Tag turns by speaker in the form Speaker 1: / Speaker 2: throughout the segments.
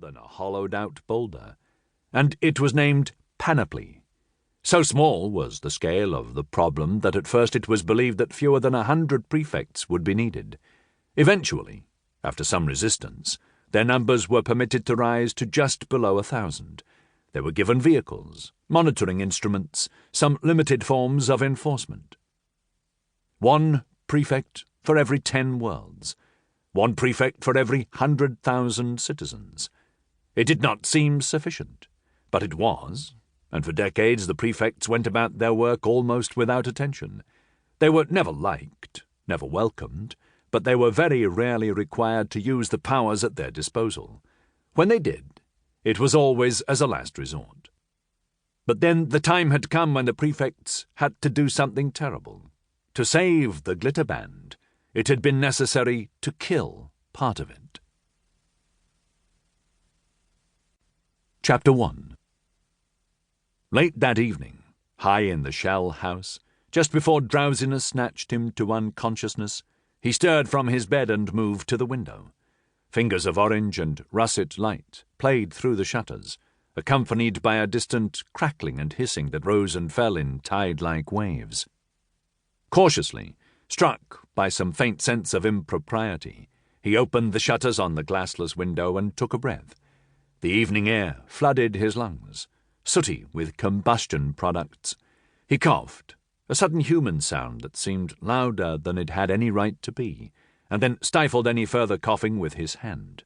Speaker 1: than a hollowed-out boulder, and it was named Panoply. So small was the scale of the problem that at first it was believed that fewer than 100 prefects would be needed. Eventually, after some resistance, their numbers were permitted to rise to just below 1,000. They were given vehicles, monitoring instruments, some limited forms of enforcement. 1 prefect for every 10 worlds. 1 prefect for every 100,000 citizens. It did not seem sufficient, but it was, and for decades the prefects went about their work almost without attention. They were never liked, never welcomed, but they were very rarely required to use the powers at their disposal. When they did, it was always as a last resort. But then the time had come when the prefects had to do something terrible. To save the glitter band, it had been necessary to kill part of it. Chapter 1. Late that evening, high in the shell house, just before drowsiness snatched him to unconsciousness, he stirred from his bed and moved to the window. Fingers of orange and russet light played through the shutters, accompanied by a distant crackling and hissing that rose and fell in tide-like waves. Cautiously, struck by some faint sense of impropriety, he opened the shutters on the glassless window and took a breath. The evening air flooded his lungs, sooty with combustion products. He coughed, a sudden human sound that seemed louder than it had any right to be, and then stifled any further coughing with his hand.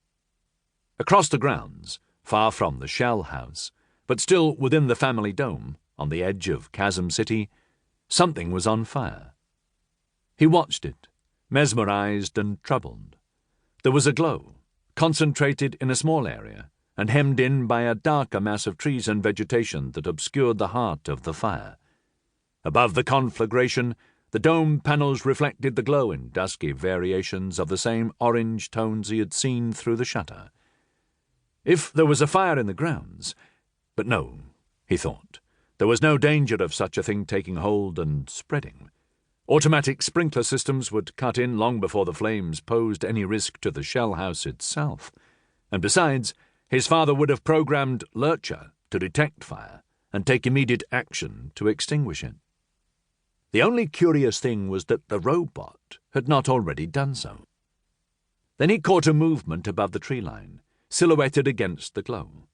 Speaker 1: Across the grounds, far from the shell house, but still within the family dome, on the edge of Chasm City, something was on fire. He watched it, mesmerized and troubled. There was a glow, concentrated in a small area, and hemmed in by a darker mass of trees and vegetation that obscured the heart of the fire. Above the conflagration, the dome panels reflected the glow in dusky variations of the same orange tones he had seen through the shutter. If there was a fire in the grounds— but no, he thought, there was no danger of such a thing taking hold and spreading. Automatic sprinkler systems would cut in long before the flames posed any risk to the shell house itself, and besides, his father would have programmed Lurcher to detect fire and take immediate action to extinguish it. The only curious thing was that the robot had not already done so. Then he caught a movement above the tree line, silhouetted against the glow.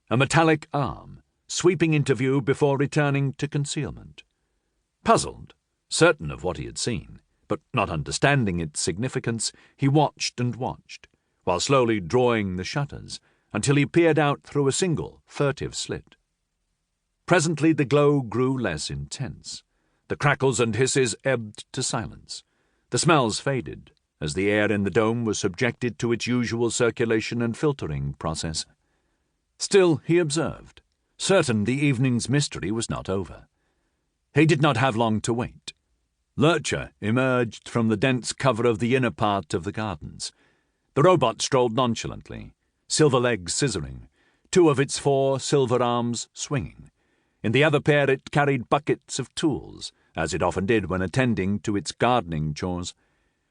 Speaker 1: A metallic arm, sweeping into view before returning to concealment. Puzzled, certain of what he had seen, but not understanding its significance, he watched and watched, while slowly drawing the shutters, until he peered out through a single, furtive slit. Presently the glow grew less intense. The crackles and hisses ebbed to silence. The smells faded, as the air in the dome was subjected to its usual circulation and filtering process. Still, he observed, certain the evening's mystery was not over. He did not have long to wait. Lurcher emerged from the dense cover of the inner part of the gardens. The robot strolled nonchalantly, silver legs scissoring, 2 of its 4 silver arms swinging. In the other pair it carried buckets of tools, as it often did when attending to its gardening chores.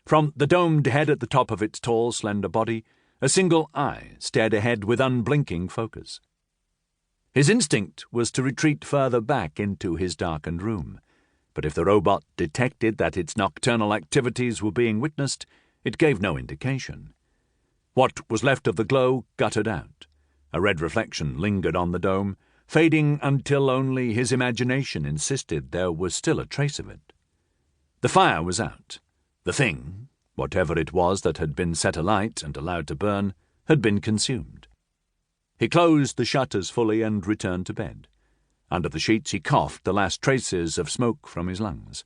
Speaker 1: From the domed head at the top of its tall, slender body, a single eye stared ahead with unblinking focus. His instinct was to retreat further back into his darkened room, but if the robot detected that its nocturnal activities were being witnessed, it gave no indication. What was left of the glow guttered out. A red reflection lingered on the dome, fading until only his imagination insisted there was still a trace of it. The fire was out. The thing, whatever it was that had been set alight and allowed to burn, had been consumed. He closed the shutters fully and returned to bed. Under the sheets he coughed the last traces of smoke from his lungs.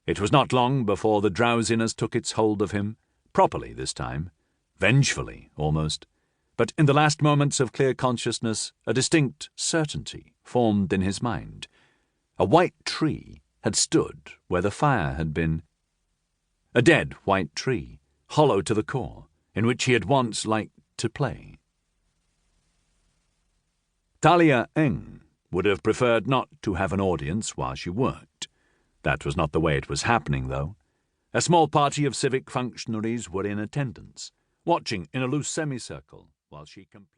Speaker 1: It was not long before the drowsiness took its hold of him, properly this time, vengefully almost. But in the last moments of clear consciousness, a distinct certainty formed in his mind. A white tree had stood where the fire had been. A dead white tree, hollow to the core, in which he had once liked to play. Talia Eng would have preferred not to have an audience while she worked. That was not the way it was happening, though. A small party of civic functionaries were in attendance, watching in a loose semicircle while she completed